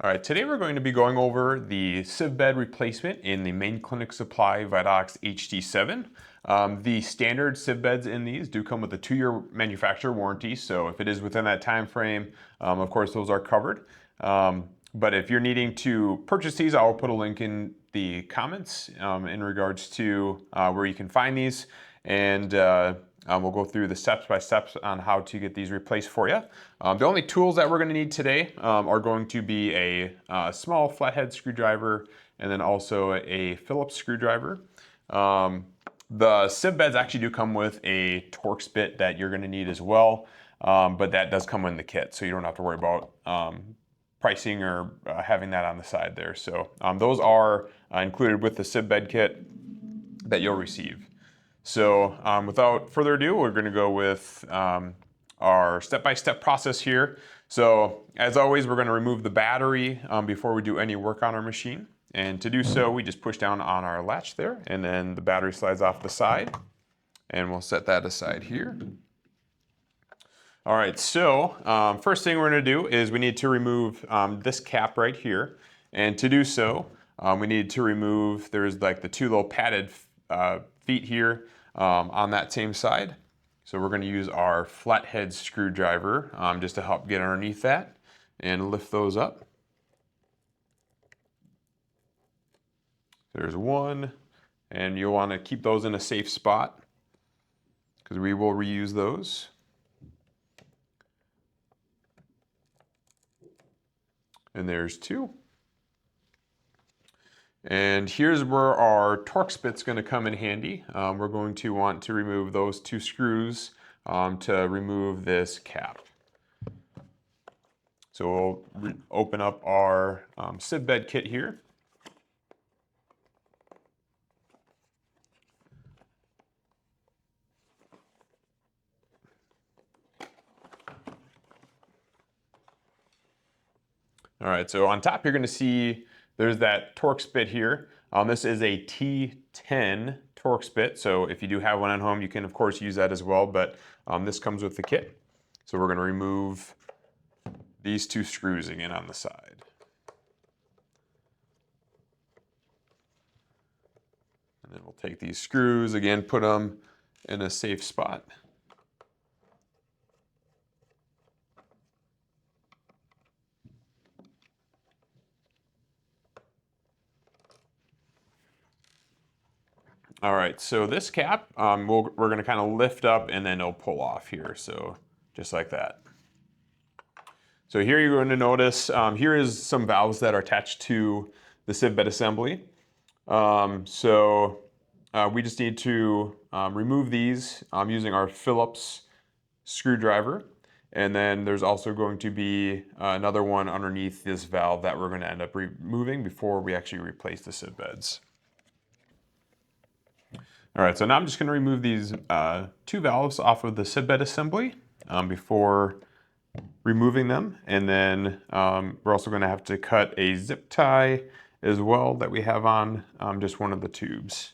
All right, today we're going to be going over the sieve bed replacement in the Main Clinic Supply Vita-Ox HD7. The standard sieve beds in these do come with a 2-year manufacturer warranty, so if it is within that time frame, of course those are covered. But if you're needing to purchase these, I'll put a link in the comments in regards to where you can find these, and we'll go through the steps by steps on how to get these replaced for you. The only tools that we're going to need today are going to be a small flathead screwdriver and then also a Phillips screwdriver. The sieve beds actually do come with a Torx bit that you're going to need as well, but that does come in the kit, so you don't have to worry about pricing or having that on the side there. So those are included with the sieve bed kit that you'll receive. So without further ado, we're going to go with our step-by-step process here. So as always, we're going to remove the battery before we do any work on our machine. And to do so, we just push down on our latch there, and then the battery slides off the side. And we'll set that aside here. All right, so first thing we're going to do is we need to remove this cap right here. And to do so, we need to remove, there's like the 2 little padded feet here on that same side. So we're going to use our flathead screwdriver just to help get underneath that and lift those up. There's one, and you'll want to keep those in a safe spot because we will reuse those. And there's 2. And here's where our Torx bit's going to come in handy. We're going to want to remove those 2 screws to remove this cap. So we'll open up our sieve bed kit here. All right, so on top you're going to see there's that Torx bit here. This is a T10 Torx bit, so if you do have one at home, you can of course use that as well, but this comes with the kit. So we're going to remove these 2 screws again on the side. And then we'll take these screws, again, put them in a safe spot. All right, so this cap, we're going to kind of lift up and then it'll pull off here, so just like that. So here you're going to notice, here is some valves that are attached to the sieve bed assembly. We just need to remove these using our Phillips screwdriver. And then there's also going to be another one underneath this valve that we're going to end up removing before we actually replace the sieve beds. All right, so now I'm just going to remove these 2 valves off of the sieve bed assembly before removing them. And then we're also going to have to cut a zip tie as well that we have on just one of the tubes.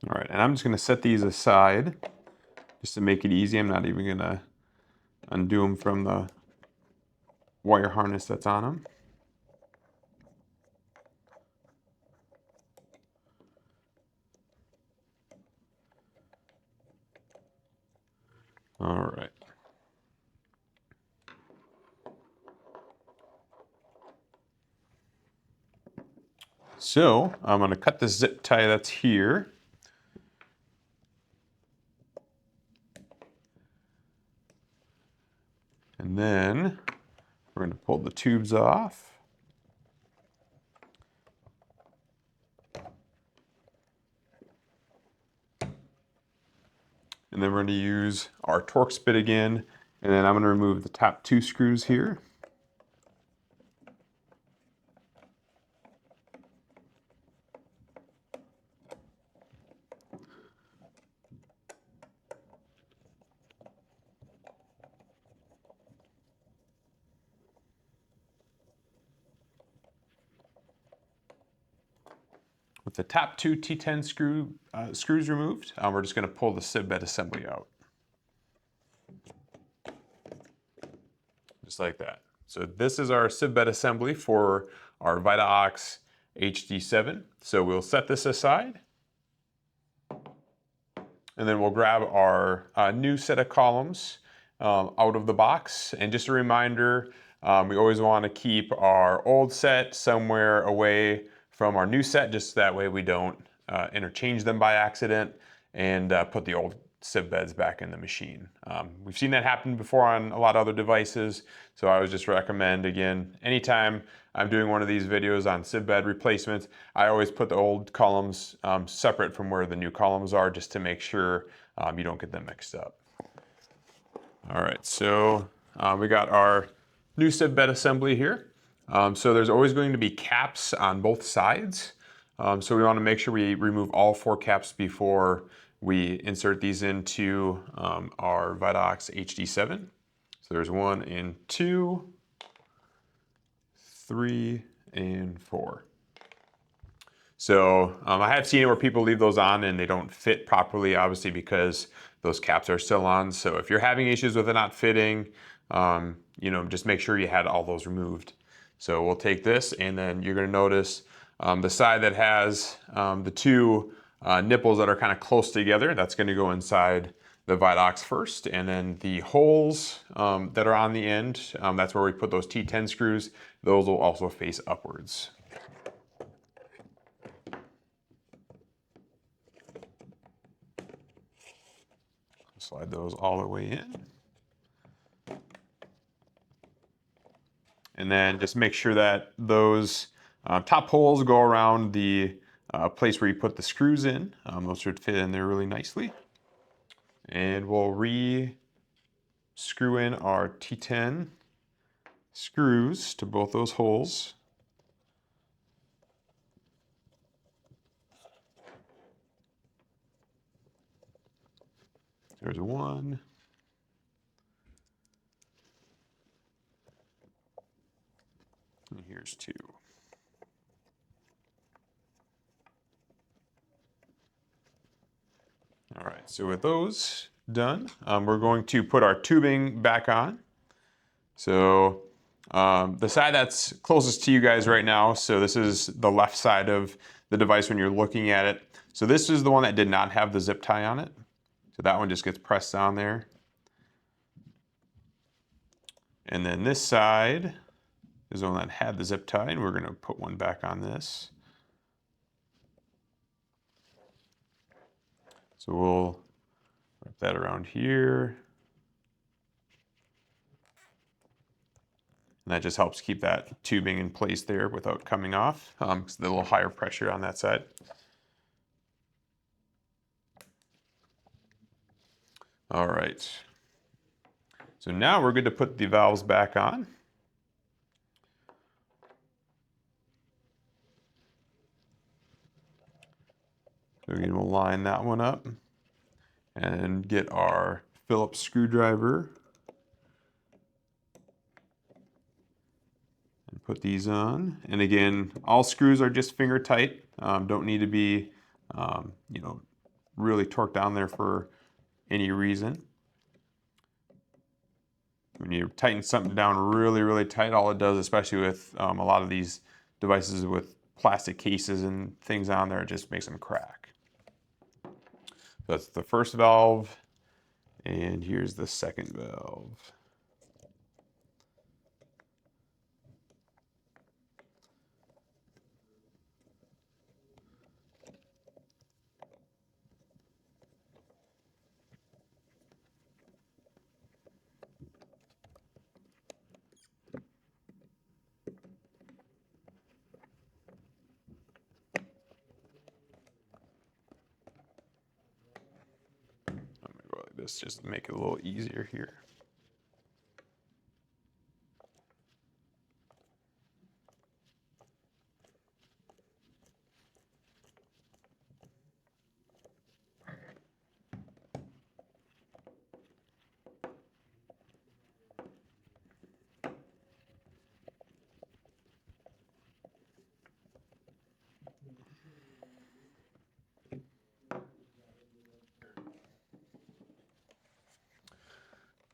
All right, and I'm just going to set these aside just to make it easy. I'm not even going to undo them from the wire harness that's on them. All right. So I'm going to cut the zip tie that's here. And then we're going to pull the tubes off. And then we're going to use our Torx bit again. And then I'm going to remove the top 2 screws here. With the top two T10 screws removed, we're just going to pull the sieve bed assembly out. Just like that. So this is our sieve bed assembly for our Vita-Ox HD7. So we'll set this aside. And then we'll grab our new set of columns out of the box. And just a reminder, we always want to keep our old set somewhere away from our new set, just that way we don't interchange them by accident and put the old sieve beds back in the machine. We've seen that happen before on a lot of other devices, so I would just recommend, again, anytime I'm doing one of these videos on sieve bed replacements, I always put the old columns separate from where the new columns are, just to make sure you don't get them mixed up. All right, so we got our new sieve bed assembly here. So there's always going to be caps on both sides. So we want to make sure we remove all 4 caps before we insert these into our Vita-Ox HD7. So there's 1 and 2, 3 and 4. So I have seen it where people leave those on and they don't fit properly, obviously because those caps are still on. So if you're having issues with it not fitting, you know, just make sure you had all those removed. So we'll take this, and then you're going to notice the side that has the 2 nipples that are kind of close together, that's going to go inside the Vita-Ox first, and then the holes that are on the end, that's where we put those T10 screws. Those will also face upwards. Slide those all the way in. And then just make sure that those top holes go around the place where you put the screws in. Those should fit in there really nicely. And we'll re-screw in our T10 screws to both those holes. There's 1. And here's 2. All right, so with those done, we're going to put our tubing back on. So the side that's closest to you guys right now, so this is the left side of the device when you're looking at it. So this is the one that did not have the zip tie on it. So that one just gets pressed down there. And then this side is the one that had the zip tie, and we're going to put one back on this. So we'll wrap that around here. And that just helps keep that tubing in place there without coming off, because there's a little higher pressure on that side. All right. So now we're good to put the valves back on. So again, we'll line that one up and get our Phillips screwdriver and put these on. And again, all screws are just finger tight. Don't need to be, you know, really torqued down there for any reason. When you tighten something down really, really tight, all it does, especially with a lot of these devices with plastic cases and things on there, it just makes them crack. So that's the first valve, and here's the second valve. This just to make it a little easier here.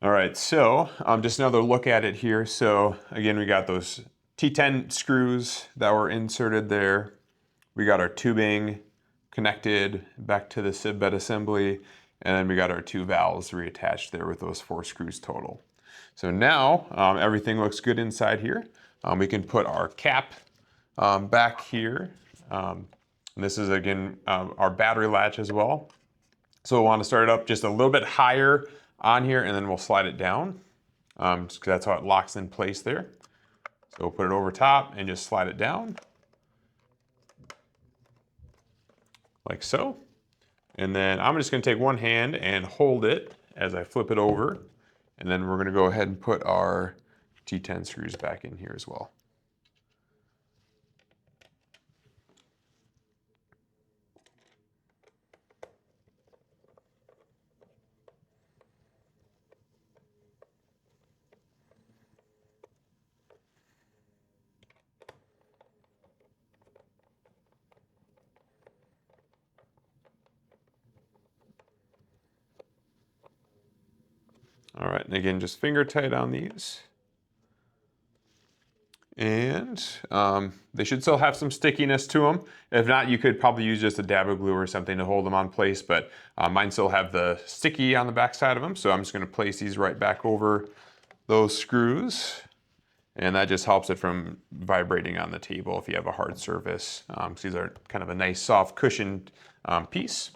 All right, so just another look at it here. So again, we got those T10 screws that were inserted there. We got our tubing connected back to the sieve bed assembly, and then we got our 2 valves reattached there with those 4 screws total. So now everything looks good inside here. We can put our cap back here. And this is again our battery latch as well. So we'll want to start it up just a little bit higher on here, and then we'll slide it down. Just 'cause that's how it locks in place there. So we'll put it over top and just slide it down. Like so. And then I'm just going to take one hand and hold it as I flip it over. And then we're going to go ahead and put our T10 screws back in here as well. All right, and again, just finger tight on these. And they should still have some stickiness to them. If not, you could probably use just a dab of glue or something to hold them on place, but mine still have the sticky on the back side of them. So I'm just gonna place these right back over those screws. And that just helps it from vibrating on the table if you have a hard surface. So these are kind of a nice soft cushioned piece.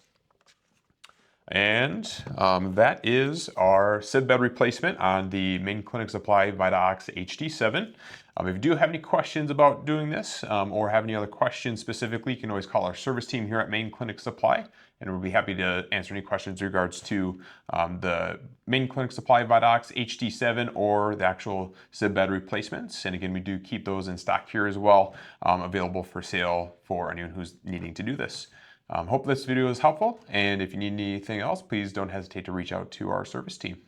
And that is our sieve bed replacement on the Main Clinic Supply Vita-Ox HD7. If you do have any questions about doing this or have any other questions specifically, you can always call our service team here at Main Clinic Supply, and we'll be happy to answer any questions in regards to the Main Clinic Supply Vita-Ox HD7 or the actual sieve bed replacements. And again, we do keep those in stock here as well, available for sale for anyone who's needing to do this. Hope this video is helpful, and if you need anything else, please don't hesitate to reach out to our service team.